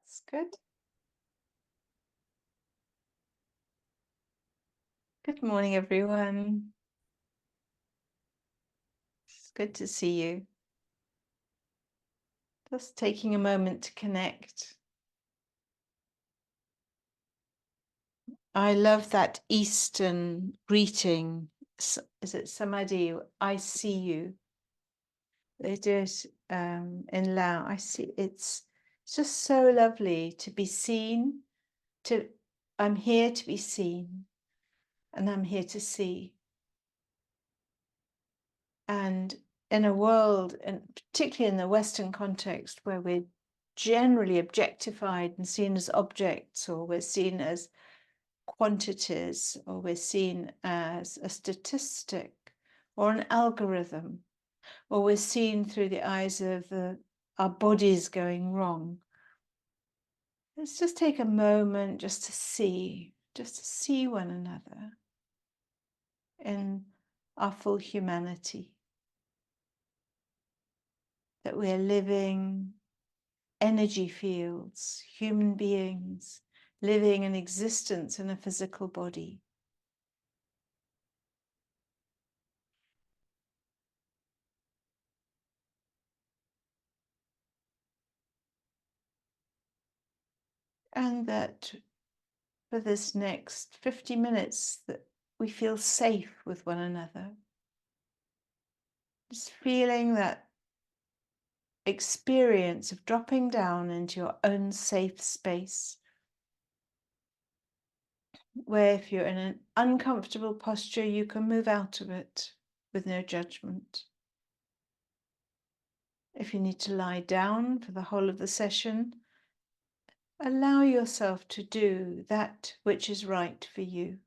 That's good. Good morning, everyone. It's good to see you. Just taking a moment to connect. I love that Eastern greeting. Is it Samadhi? I see you. They do it in Lao. I see. It's just so lovely to be seen. I'm here to be seen, and I'm here to see. And in a world, and particularly in the Western context, where we're generally objectified and seen as objects, or we're seen as quantities, or we're seen as a statistic or an algorithm, or we're seen through the eyes of our bodies going wrong. Let's just take a moment just to see one another in our full humanity. That we're living energy fields, human beings living an existence in a physical body. And that for this next 50 minutes that we feel safe with one another. Just feeling that experience of dropping down into your own safe space, where if you're in an uncomfortable posture, you can move out of it with no judgment. If you need to lie down for the whole of the session, allow yourself to do that which is right for you.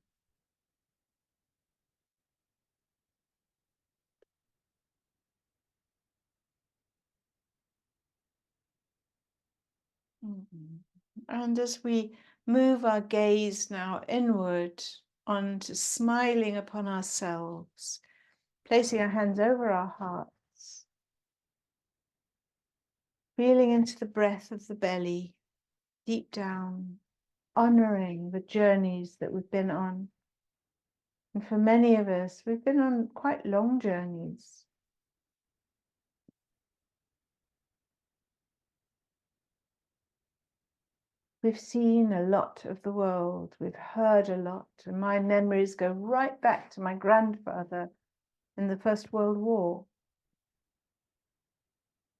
And as we move our gaze now inward onto smiling upon ourselves, placing our hands over our hearts, feeling into the breath of the belly, deep down, honoring the journeys that we've been on. And for many of us, we've been on quite long journeys. We've seen a lot of the world, we've heard a lot, and my memories go right back to my grandfather in the First World War,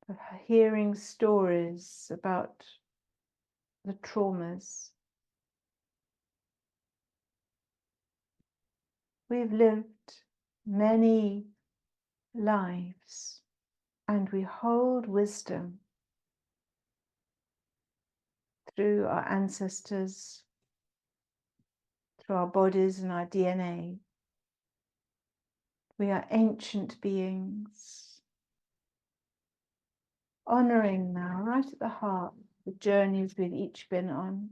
of hearing stories about the traumas. We've lived many lives, and we hold wisdom through our ancestors, through our bodies and our DNA. We are ancient beings, honoring now, right at the heart, the journeys we've each been on.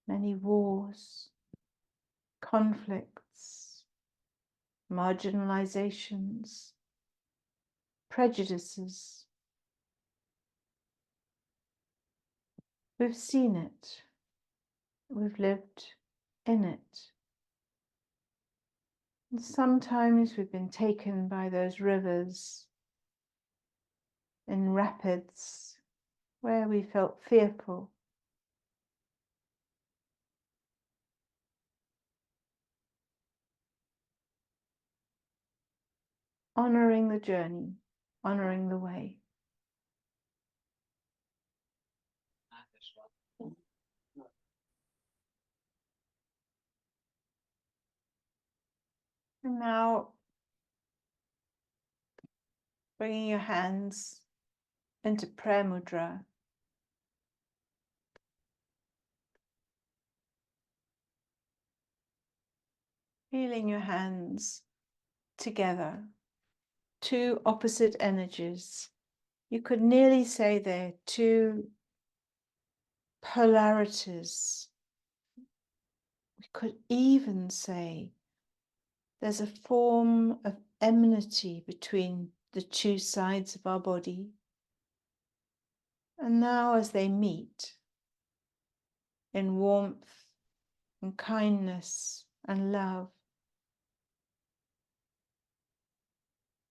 Many wars, conflicts, marginalizations, prejudices. We've seen it. We've lived in it. And sometimes we've been taken by those rivers in rapids where we felt fearful. Honoring the journey, honoring the way. And now, bringing your hands into prayer mudra. Feeling your hands together, two opposite energies. You could nearly say they're two polarities. We could even say there's a form of enmity between the two sides of our body. And now as they meet in warmth and kindness and love,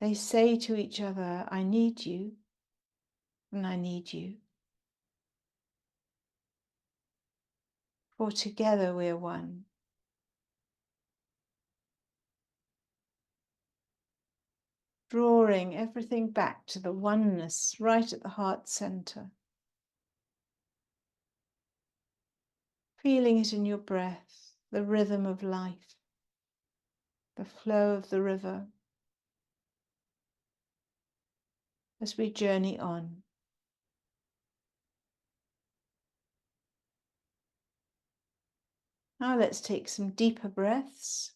they say to each other, I need you, and I need you. For together we're one. Drawing everything back to the oneness right at the heart center. Feeling it in your breath, the rhythm of life, the flow of the river, as we journey on. Now let's take some deeper breaths.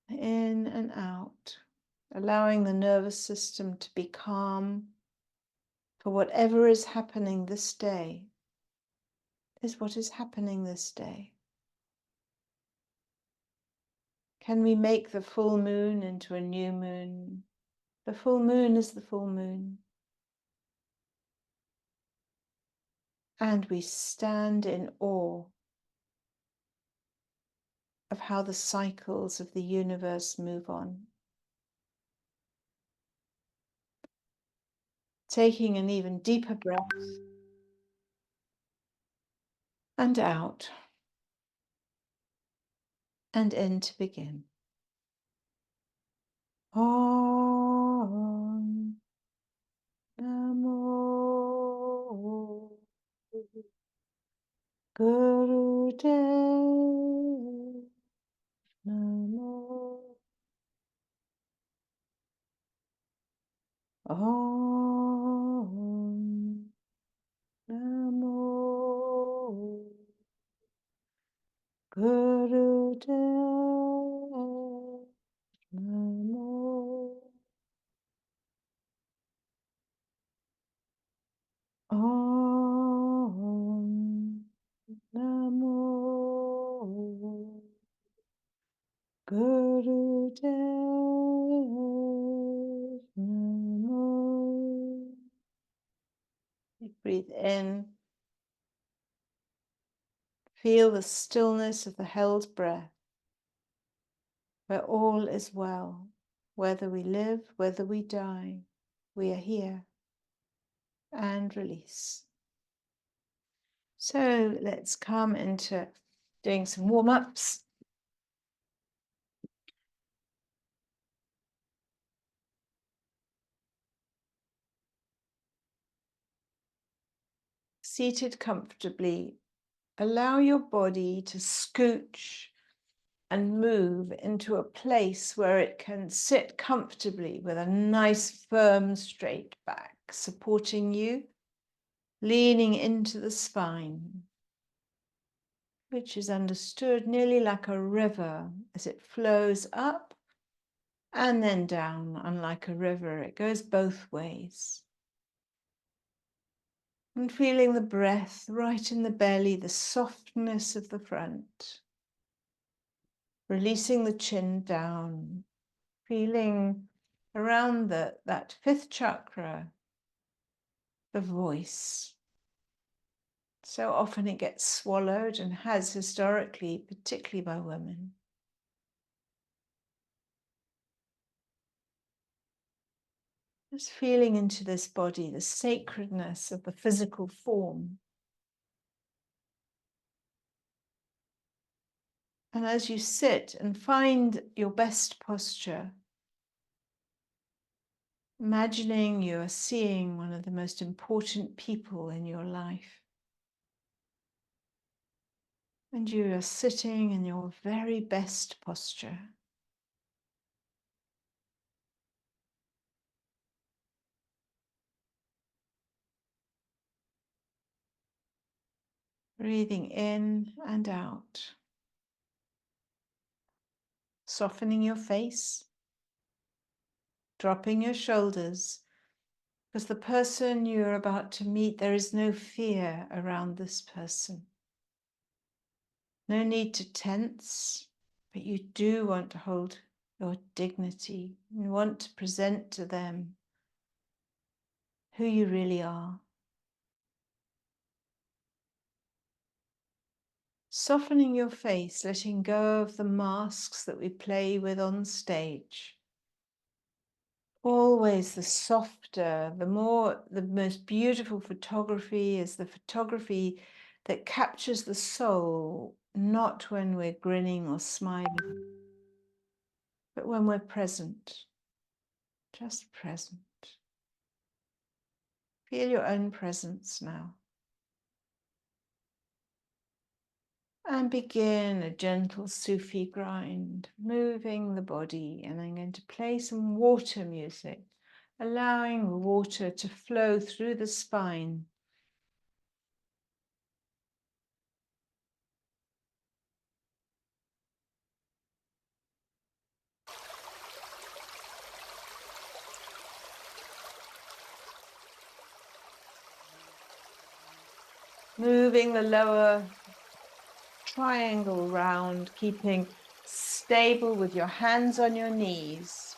In and out, allowing the nervous system to be calm for whatever is happening this day is what is happening this day. Can we make the full moon into a new moon? The full moon is the full moon. And we stand in awe of how the cycles of the universe move on. Taking an even deeper breath and out and in to begin. Om Namo Gurudev Namo Om Namo Gurudev Namo Om Namo Gurudev Namo. Breathe in. Feel the stillness of the held breath, where all is well. Whether we live, whether we die, we are here. And release. So let's come into doing some warm-ups. Seated comfortably, allow your body to scooch and move into a place where it can sit comfortably with a nice firm straight back, supporting you, leaning into the spine, which is understood nearly like a river as it flows up and then down. Unlike a river, it goes both ways. And feeling the breath right in the belly, the softness of the front. Releasing the chin down, feeling around that fifth chakra, the voice. So often it gets swallowed and has historically, particularly by women. Just feeling into this body, the sacredness of the physical form. And as you sit and find your best posture, imagining you are seeing one of the most important people in your life. And you are sitting in your very best posture. Breathing in and out. Softening your face. Dropping your shoulders. Because the person you're about to meet, there is no fear around this person. No need to tense. but you do want to hold your dignity and want to present to them who you really are. Softening your face, letting go of the masks that we play with on stage. Always the softer, the most beautiful photography is the photography that captures the soul, not when we're grinning or smiling, but when we're present, just present. Feel your own presence now. And begin a gentle Sufi grind, moving the body. And I'm going to play some water music, allowing the water to flow through the spine. Moving the lower triangle round, keeping stable with your hands on your knees.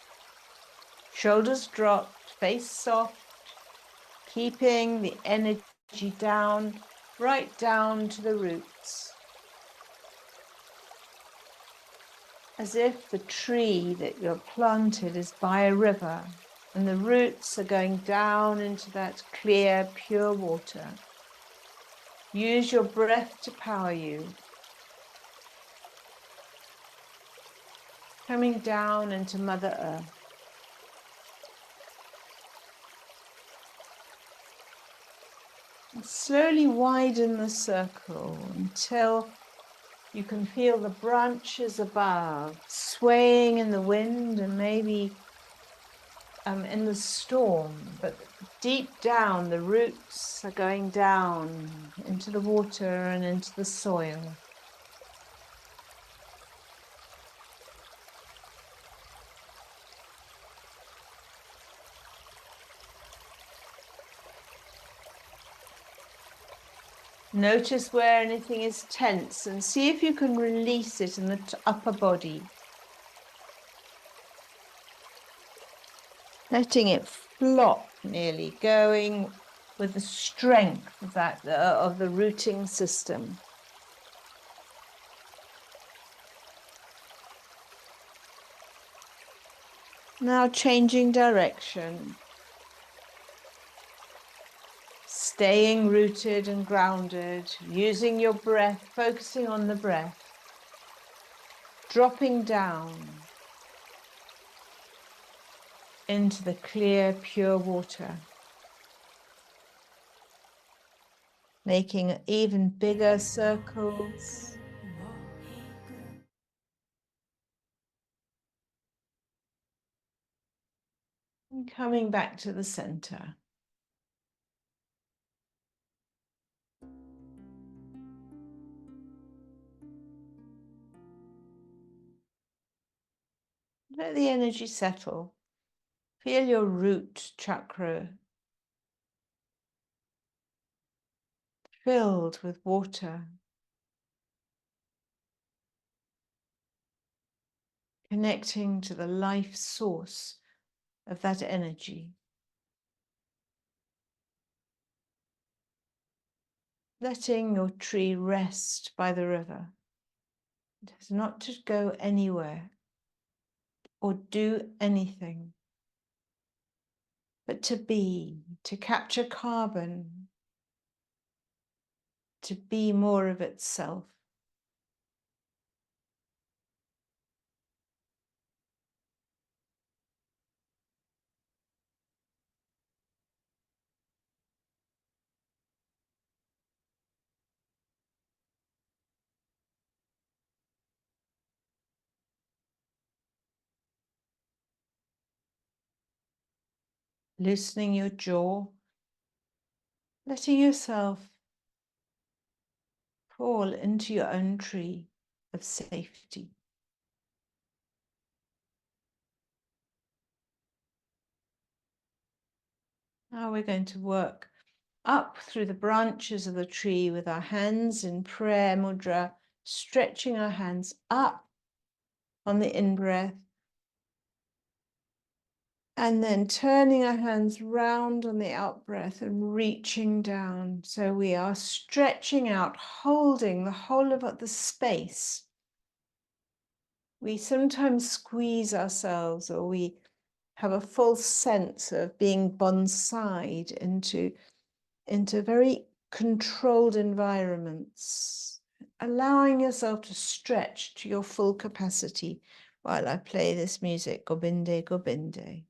Shoulders dropped, face soft, keeping the energy down, right down to the roots. As if the tree that you're planted is by a river and the roots are going down into that clear, pure water. Use your breath to power you. Coming down into Mother Earth. And slowly widen the circle until you can feel the branches above swaying in the wind and maybe in the storm, but deep down the roots are going down into the water and into the soil. Notice where anything is tense and see if you can release it in the upper body. Letting it flop nearly, going with the strength of that of the rooting system. Now changing direction. Staying rooted and grounded, using your breath, focusing on the breath. Dropping down into the clear, pure water. Making even bigger circles. And coming back to the center. Let the energy settle. Feel your root chakra filled with water. Connecting to the life source of that energy. Letting your tree rest by the river. It has not to go anywhere or do anything, but to be, to capture carbon, to be more of itself. Loosening your jaw, letting yourself fall into your own tree of safety. Now we're going to work up through the branches of the tree with our hands in prayer mudra, stretching our hands up on the in-breath. And then turning our hands round on the out-breath and reaching down. So we are stretching out, holding the whole of the space. We sometimes squeeze ourselves, or we have a false sense of being bonsaied into very controlled environments, allowing yourself to stretch to your full capacity while I play this music, Gobinde, Gobinde.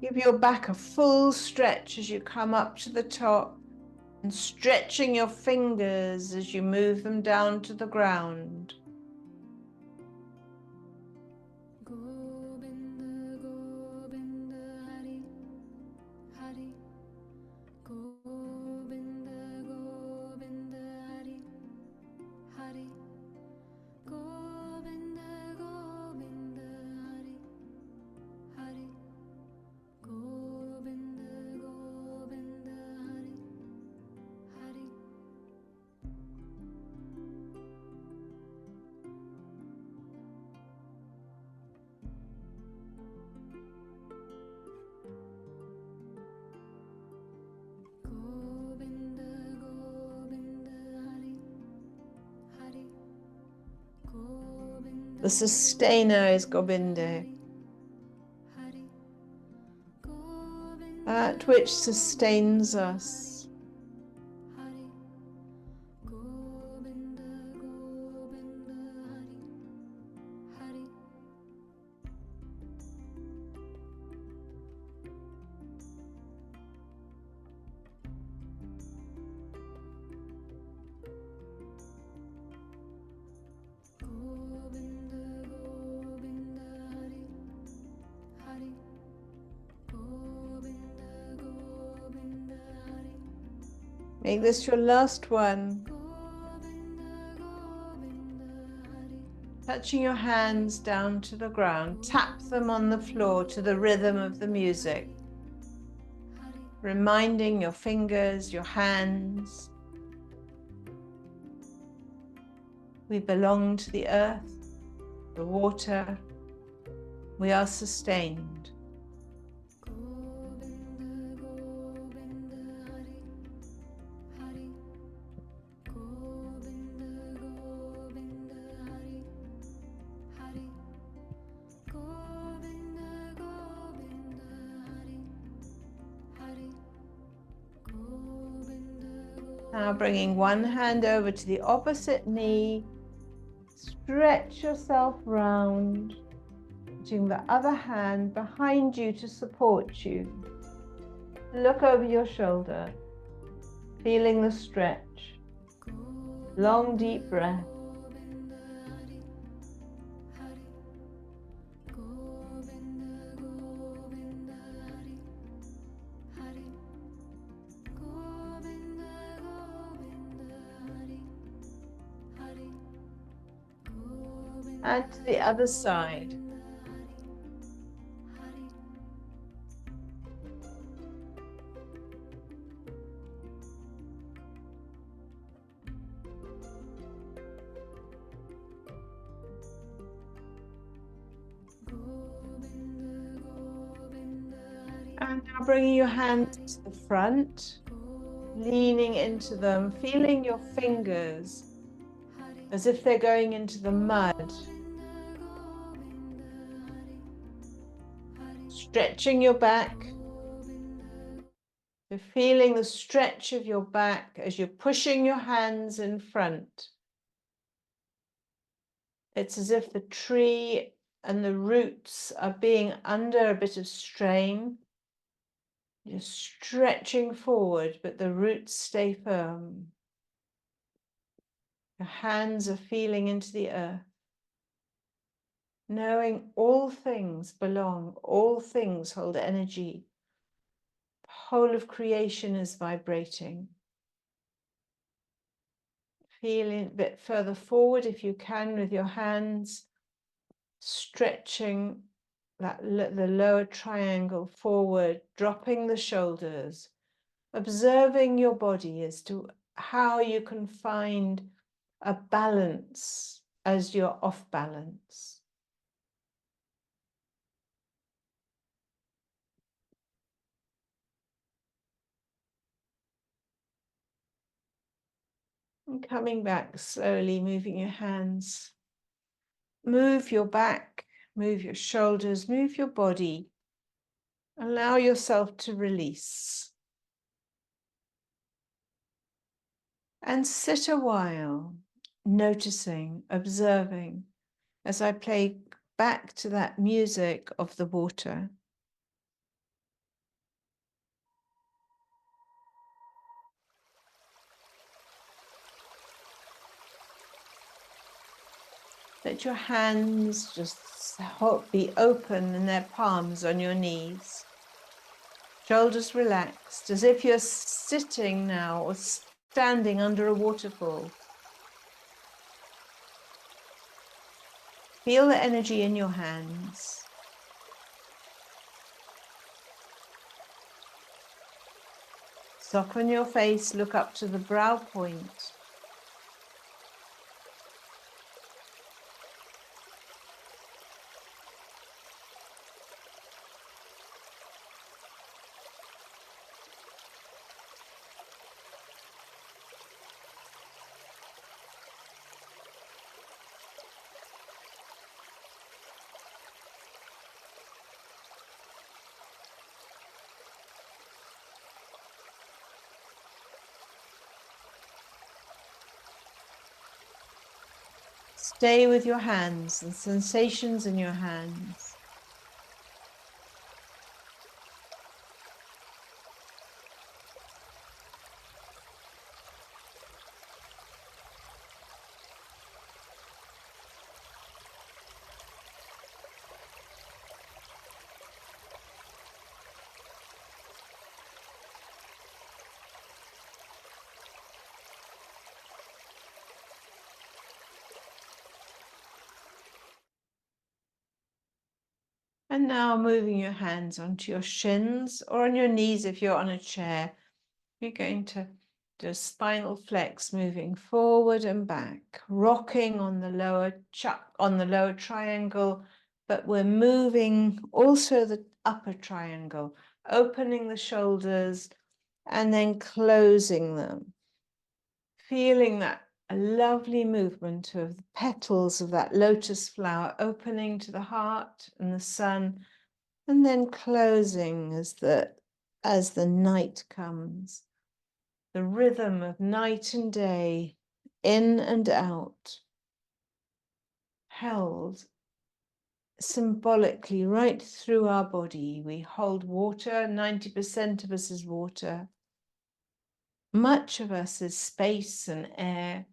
Give your back a full stretch as you come up to the top, and stretching your fingers as you move them down to the ground. The sustainer is Gobinde. That which sustains us. Make this your last one. Touching your hands down to the ground, tap them on the floor to the rhythm of the music. Reminding your fingers, your hands. We belong to the earth, the water. We are sustained. Now bringing one hand over to the opposite knee, stretch yourself round, putting the other hand behind you to support you. Look over your shoulder, feeling the stretch. Long, deep breath. And to the other side. And now bringing your hands to the front, leaning into them, feeling your fingers as if they're going into the mud. Stretching your back, so feeling the stretch of your back as you're pushing your hands in front. It's as if the tree and the roots are being under a bit of strain. You're stretching forward, but the roots stay firm. Your hands are feeling into the earth. knowing all things belong, all things hold energy. The whole of creation is vibrating. Feeling a bit further forward if you can with your hands, stretching the lower triangle forward, dropping the shoulders, observing your body as to how you can find a balance as you're off balance. And coming back slowly, moving your hands. Move your back, move your shoulders, move your body. Allow yourself to release. And sit a while, noticing, observing, as I play back to that music of the water. Let your hands just be open in their palms on your knees. Shoulders relaxed, as if you're sitting now or standing under a waterfall. Feel the energy in your hands. Soften your face, look up to the brow point. Stay with your hands and sensations in your hands. And now moving your hands onto your shins or on your knees if you're on a chair. You're going to do a spinal flex, moving forward and back, rocking on the lower triangle, but we're moving also the upper triangle, opening the shoulders and then closing them. Feeling that a lovely movement of the petals of that lotus flower opening to the heart and the sun, and then closing as the night comes. The rhythm of night and day, in and out, held symbolically right through our body. We hold water, 90% of us is water. Much of us is space and air.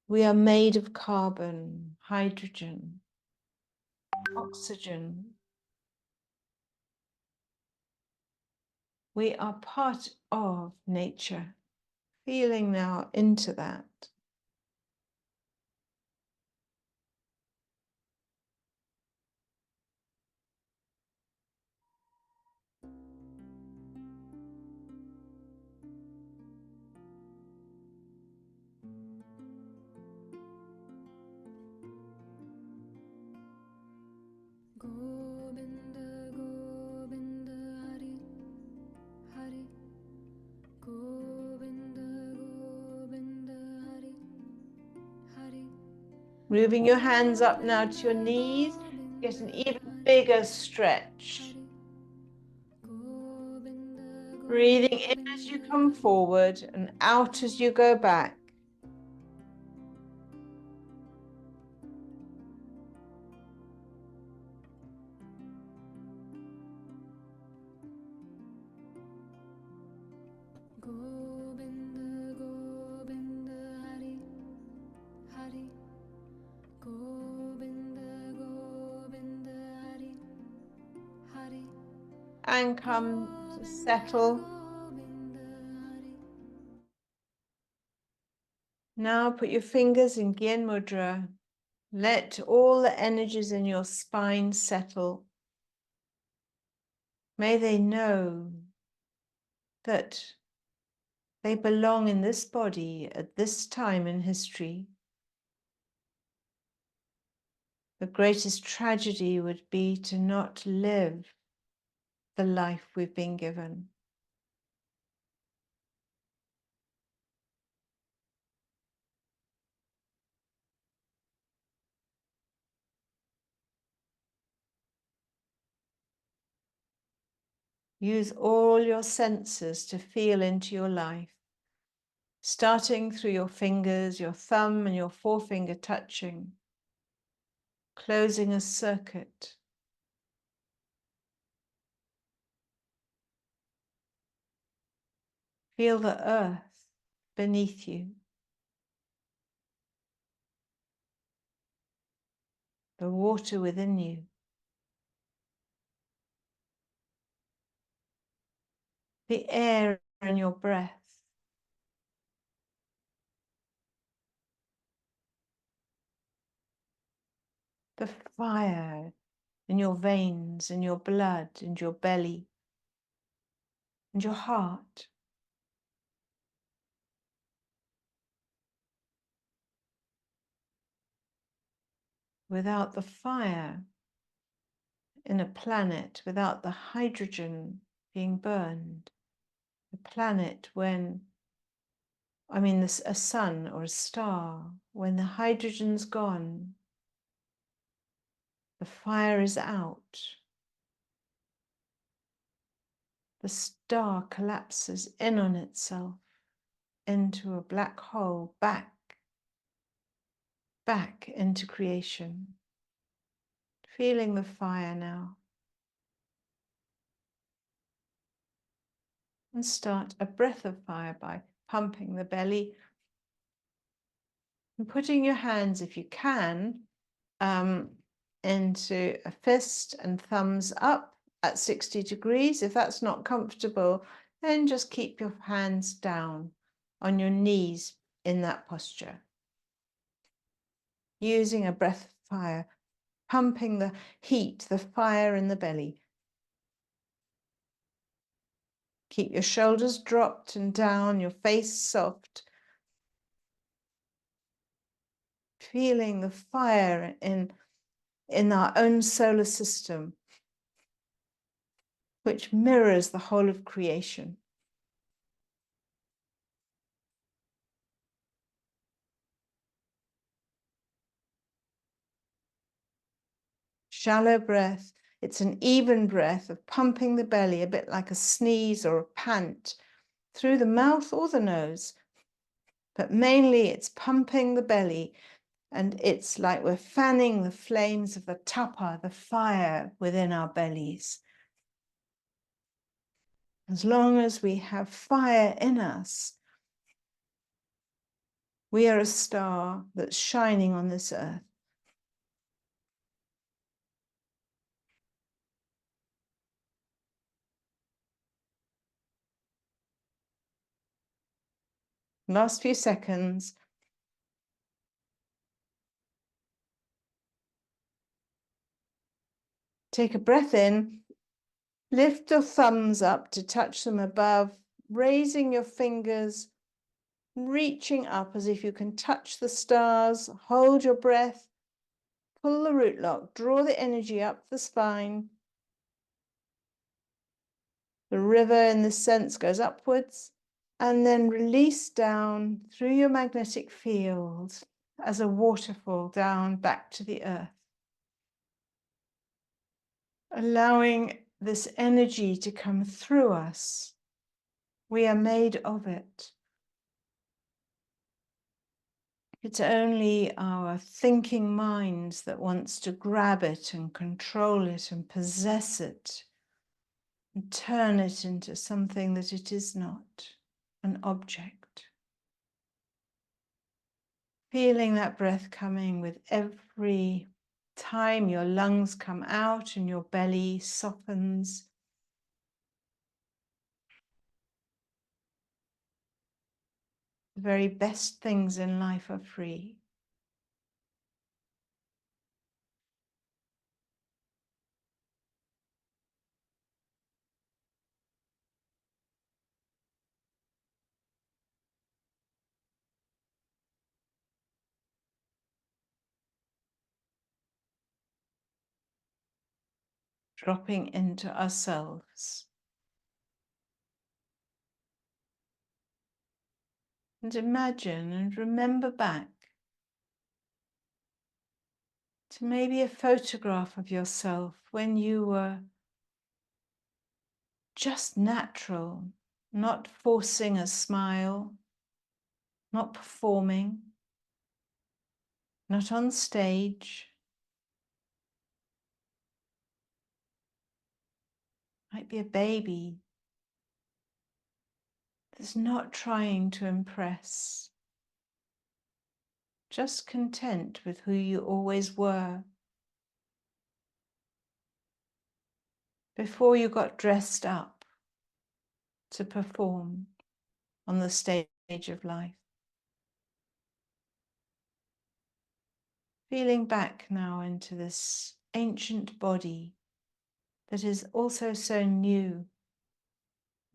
We are made of carbon, hydrogen, oxygen. We are part of nature. Feeling now into that. Govinda, Govinda, Hari, Hari. Govinda, Govinda, Hari, Hari. Moving your hands up now to your knees. Get an even bigger stretch. Breathing in as you come forward and out as you go back. Govinda, Govinda, Hari, Hari. Govinda. and come to settle. Now put your fingers in Gyan Mudra. Let all the energies in your spine settle. May they know that they belong in this body at this time in history. The greatest tragedy would be to not live the life we've been given. Use all your senses to feel into your life, starting through your fingers, your thumb and your forefinger touching, closing a circuit. Feel the earth beneath you, the water within you. The air in your breath. The fire in your veins, in your blood, in your belly, and your heart. Without the fire in a planet, without the hydrogen being burned, the planet a sun or a star, when the hydrogen's gone, the fire is out. The star collapses in on itself into a black hole, back into creation. Feeling the fire now. And start a breath of fire by pumping the belly and putting your hands, if you can, into a fist and thumbs up at 60 degrees. If that's not comfortable, then just keep your hands down on your knees in that posture. Using a breath of fire, pumping the heat, the fire in the belly. Keep your shoulders dropped and down, your face soft. Feeling the fire in our own solar system, which mirrors the whole of creation. Shallow breath. It's an even breath of pumping the belly, a bit like a sneeze or a pant, through the mouth or the nose. But mainly it's pumping the belly, and it's like we're fanning the flames of the tapa, the fire within our bellies. As long as we have fire in us, we are a star that's shining on this earth. Last few seconds. Take a breath in, lift your thumbs up to touch them above, raising your fingers, reaching up as if you can touch the stars, hold your breath, pull the root lock, draw the energy up the spine. The river in this sense goes upwards and then release down through your magnetic field as a waterfall down back to the earth. Allowing this energy to come through us. We are made of it. It's only our thinking minds that wants to grab it and control it and possess it and turn it into something that it is not, an object. Feeling that breath coming with every time your lungs come out and your belly softens The very best things in life are free. Dropping into ourselves. And imagine and remember back to maybe a photograph of yourself when you were just natural, not forcing a smile, not performing, not on stage. Might be a baby that's not trying to impress, just content with who you always were before you got dressed up to perform on the stage of life. Feeling back now into this ancient body that is also so new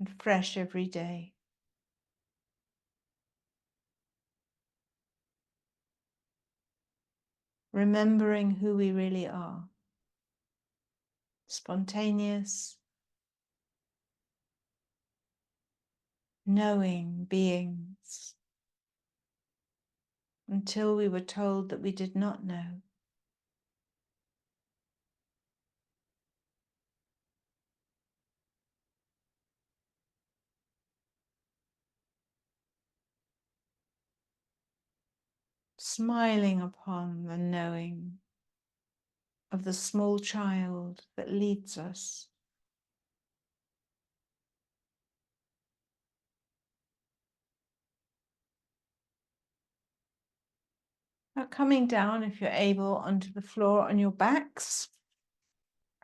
and fresh every day. Remembering who we really are. Spontaneous, knowing beings, until we were told that we did not know. Smiling upon the knowing of the small child that leads us. Now coming down, if you're able, onto the floor on your backs.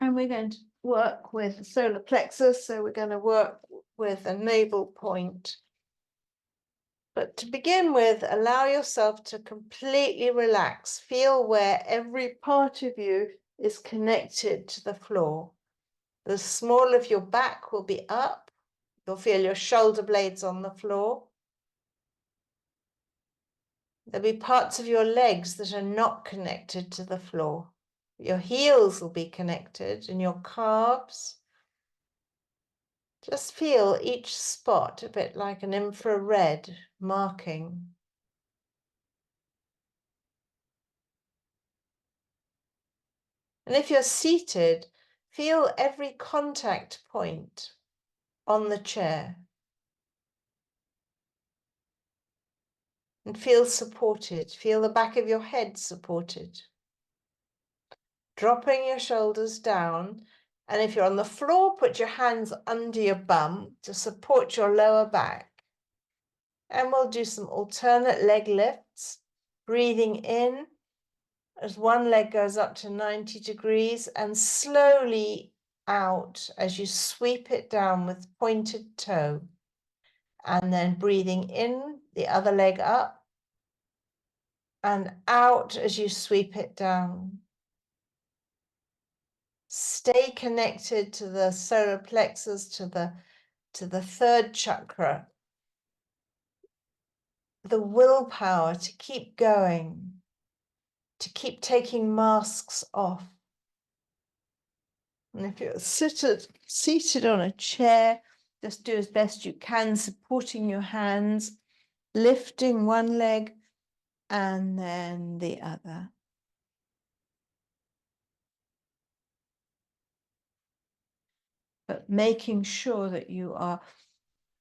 And we're going to work with the solar plexus, so we're going to work with a navel point. But to begin with, allow yourself to completely relax. Feel where every part of you is connected to the floor. The small of your back will be up. You'll feel your shoulder blades on the floor. There'll be parts of your legs that are not connected to the floor. Your heels will be connected and your calves. Just feel each spot a bit like an infrared marking. And if you're seated, feel every contact point on the chair. And feel supported. Feel the back of your head supported. Dropping your shoulders down. And if you're on the floor, put your hands under your bum to support your lower back. And we'll do some alternate leg lifts. Breathing in as one leg goes up to 90 degrees and slowly out as you sweep it down with pointed toe. And then breathing in, the other leg up and out as you sweep it down. Stay connected to the solar plexus, to the third chakra. The willpower to keep going, to keep taking masks off. And if you're seated on a chair, just do as best you can, supporting your hands, lifting one leg and then the other. But making sure that you are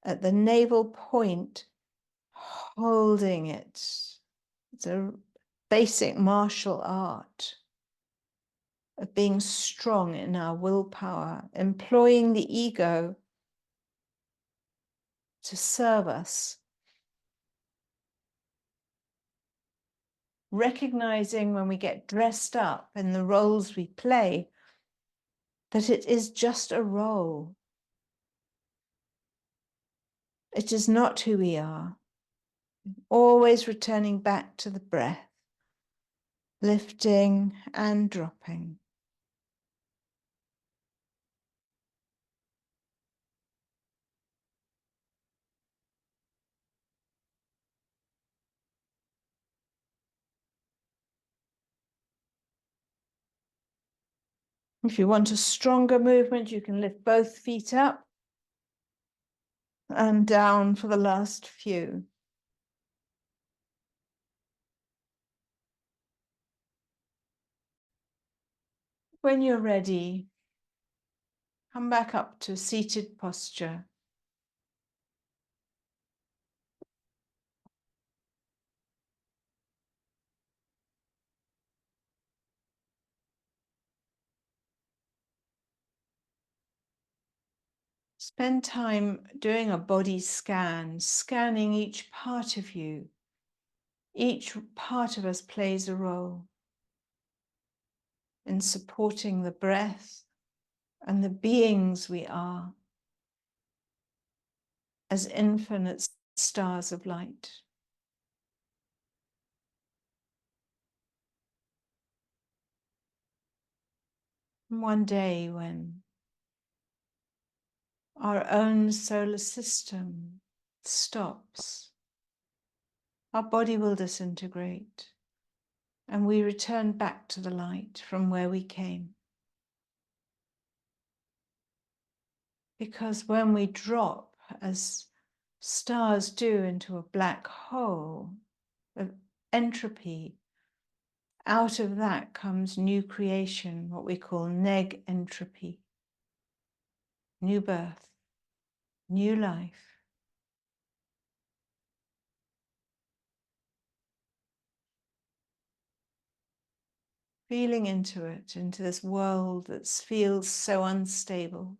at the navel point, holding it. It's a basic martial art of being strong in our willpower, employing the ego to serve us. Recognizing when we get dressed up in the roles we play, that it is just a role. It is not who we are. Always returning back to the breath, lifting and dropping. If you want a stronger movement, you can lift both feet up and down for the last few. When you're ready, come back up to seated posture. Spend time doing a body scan, scanning each part of you. Each part of us plays a role in supporting the breath and the beings we are as infinite stars of light. And one day when our own solar system stops, our body will disintegrate and we return back to the light from where we came. Because when we drop, as stars do, into a black hole of entropy, out of that comes new creation, what we call neg entropy, new birth, new life. Feeling into it, into this world that feels so unstable.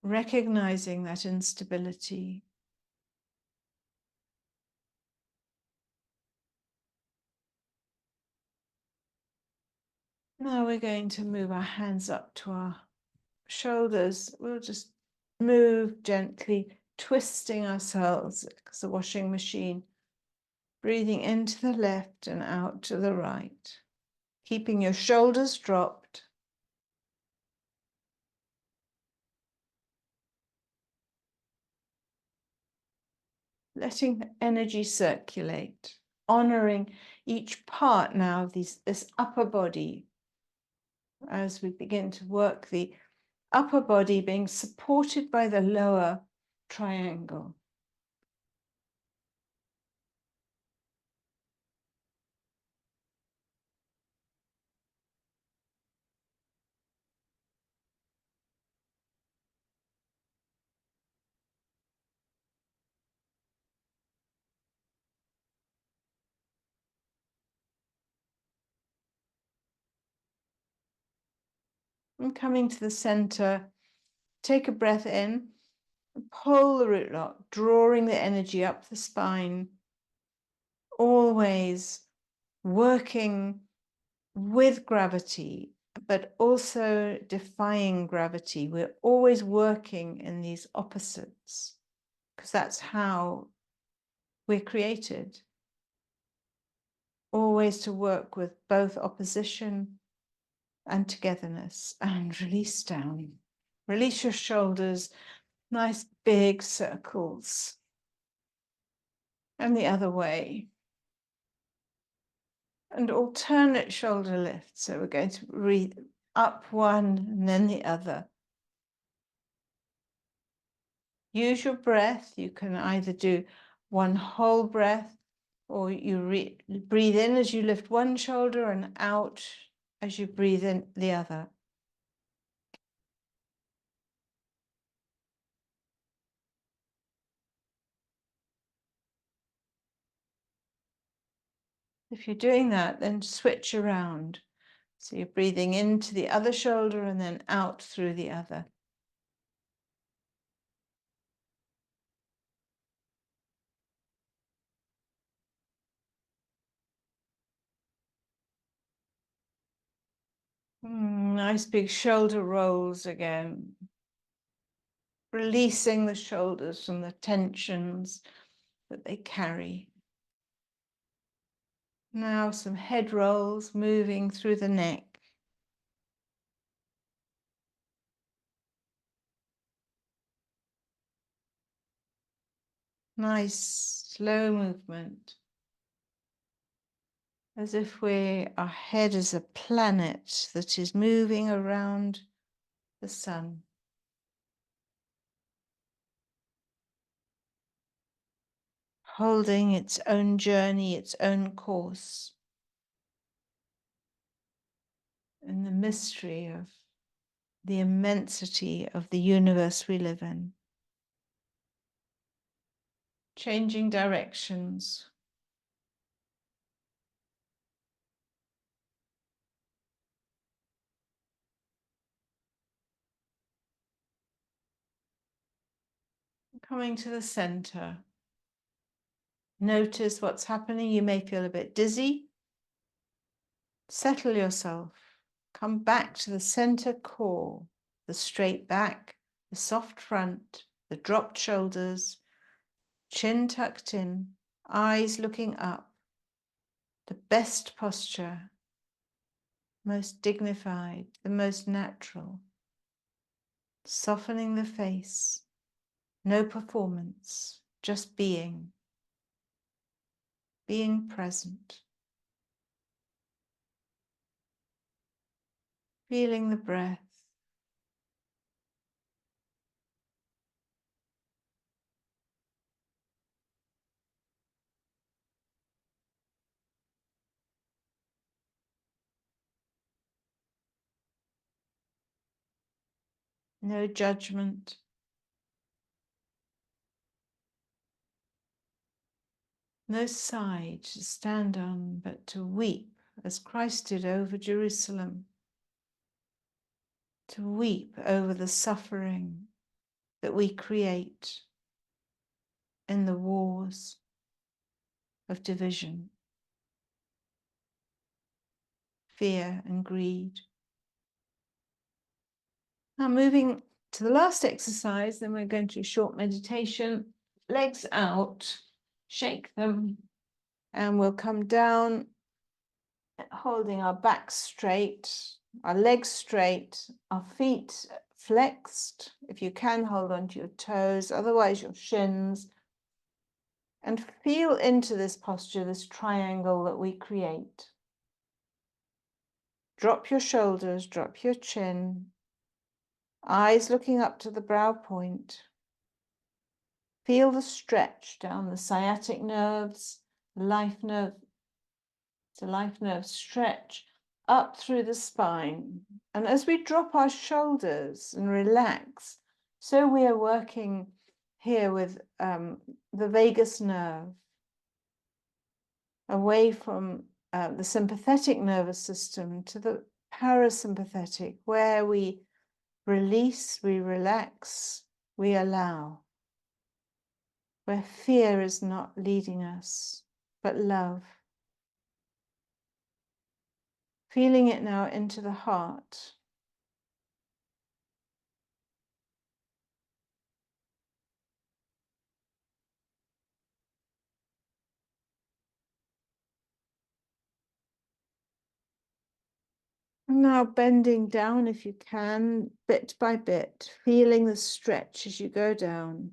Recognizing that instability. Now we're going to move our hands up to our shoulders. We'll just move gently, twisting ourselves like a washing machine. Breathing into the left and out to the right. Keeping your shoulders dropped. Letting the energy circulate. Honoring each part now of this upper body. As we begin to work the upper body being supported by the lower triangle. And coming to the center, take a breath in, pull the root lock, drawing the energy up the spine, always working with gravity, but also defying gravity. We're always working in these opposites, because that's how we're created. Always to work with both opposition and togetherness. And release down. Release your shoulders, nice big circles. And the other way. And alternate shoulder lift. So we're going to breathe up one and then the other. Use your breath. You can either do one whole breath, or you breathe in as you lift one shoulder and out as you breathe in the other. If you're doing that, then switch around. So you're breathing into the other shoulder and then out through the other. Nice big shoulder rolls again. Releasing the shoulders from the tensions that they carry. Now some head rolls moving through the neck. Nice slow movement. As if our head is a planet that is moving around the sun. Holding its own journey, its own course. In the mystery of the immensity of the universe we live in. Changing directions. Coming to the center. Notice what's happening. You may feel a bit dizzy. Settle yourself. Come back to the center core, the straight back, the soft front, the dropped shoulders, chin tucked in, eyes looking up. The best posture, most dignified, the most natural. Softening the face, no performance, just being present. Feeling the breath. No judgment. No side to stand on, but to weep as Christ did over Jerusalem. To weep over the suffering that we create in the wars of division, fear and greed. Now moving to the last exercise, then we're going to do a short meditation. Legs out, shake them, and we'll come down holding our back straight, our legs straight, our feet flexed. If you can, hold onto your toes, otherwise your shins. And feel into this posture, this triangle that we create. Drop your shoulders, drop your chin, eyes looking up to the brow point. Feel the stretch down the sciatic nerves, life nerve stretch up through the spine. And as we drop our shoulders and relax, so we are working here with the vagus nerve, away from the sympathetic nervous system to the parasympathetic, where we release, we relax, we allow, where fear is not leading us, but love. Feeling it now into the heart. And now bending down if you can, bit by bit, feeling the stretch as you go down.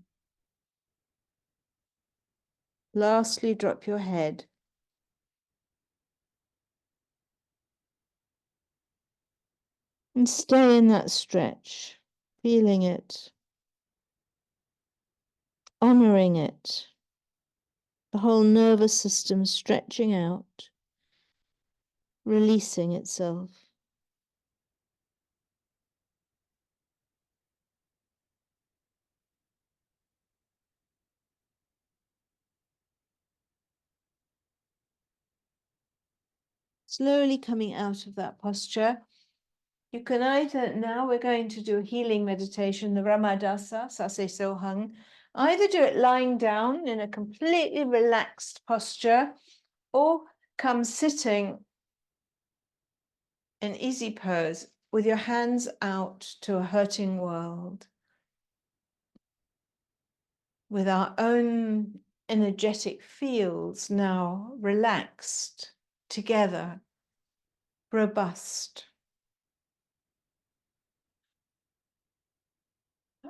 Lastly, drop your head. And stay in that stretch, feeling it, honoring it. The whole nervous system stretching out, releasing itself. Slowly coming out of that posture. You can either, now we're going to do a healing meditation, the Ramadasa, Sase Sohang. Either do it lying down in a completely relaxed posture, or come sitting in easy pose with your hands out to a hurting world, with our own energetic fields now relaxed, together, robust.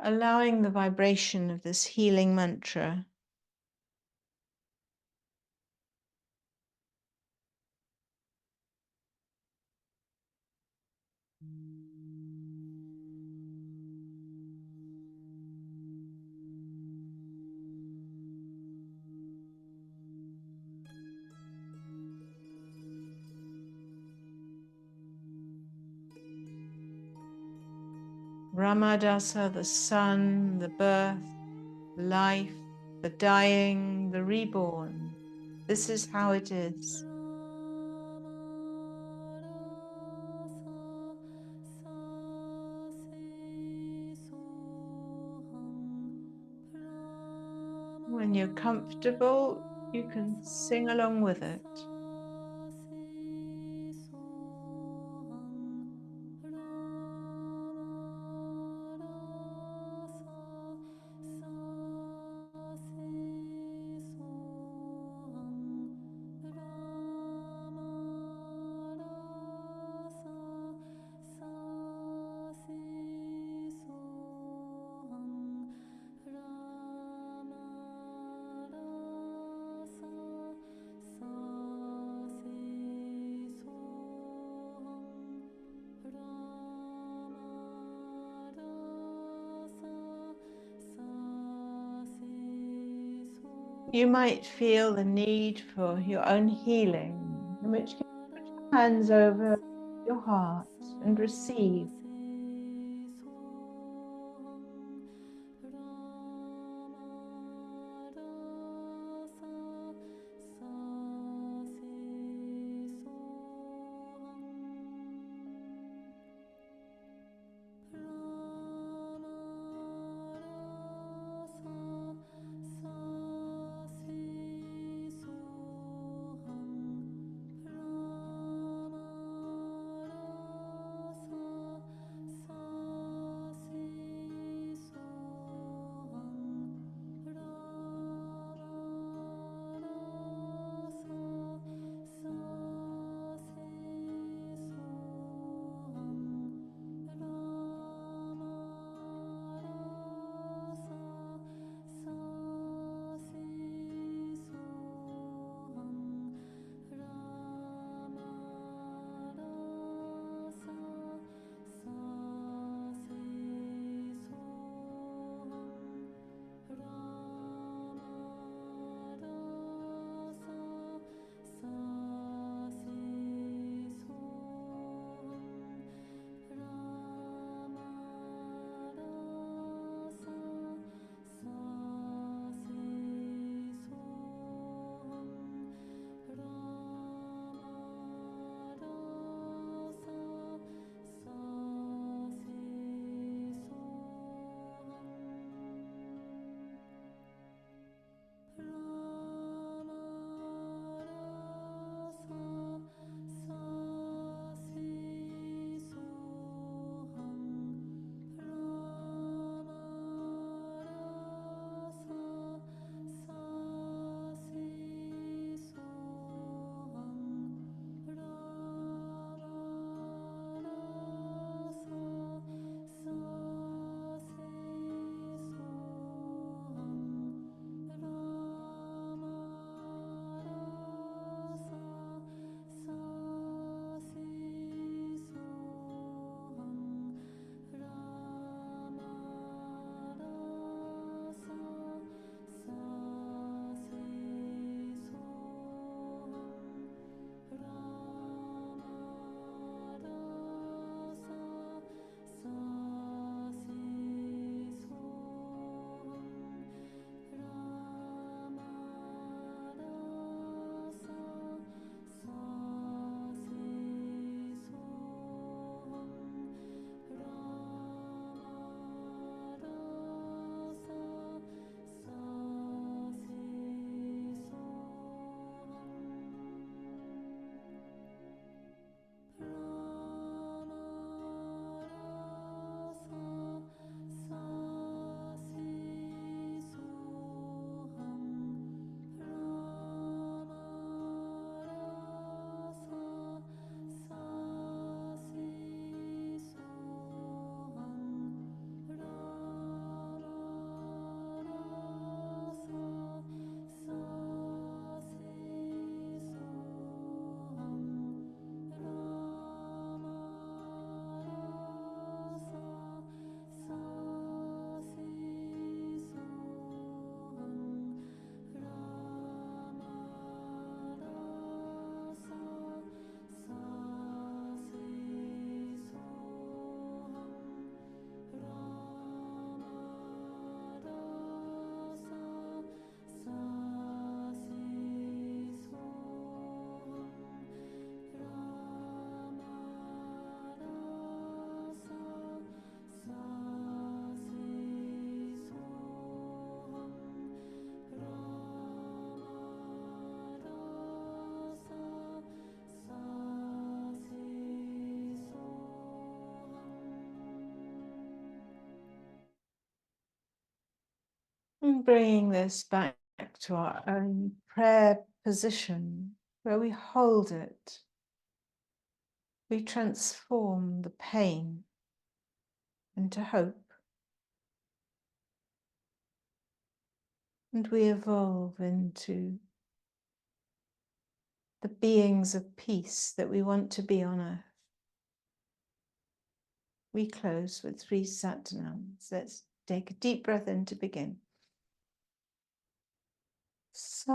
Allowing the vibration of this healing mantra Ramadasa, the sun, the birth, life, the dying, the reborn. This is how it is. When you're comfortable, you can sing along with it. You might feel the need for your own healing, in which you can put your hands over your heart and receive. And bringing this back to our own prayer position, where we hold it, we transform the pain into hope, and we evolve into the beings of peace that we want to be on earth. We close with 3 Satnams. Let's take a deep breath in to begin. Sa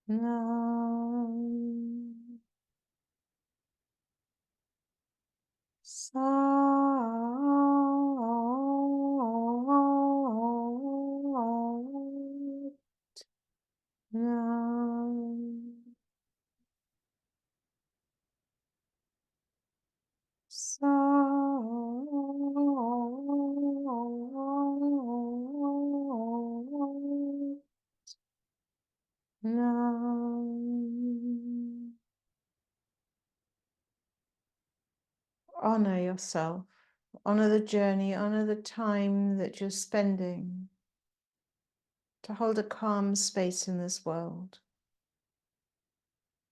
Nam. Sa Nam. Sa Nam. Honor yourself, honor the journey, honor the time that you're spending to hold a calm space in this world.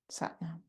Satnam.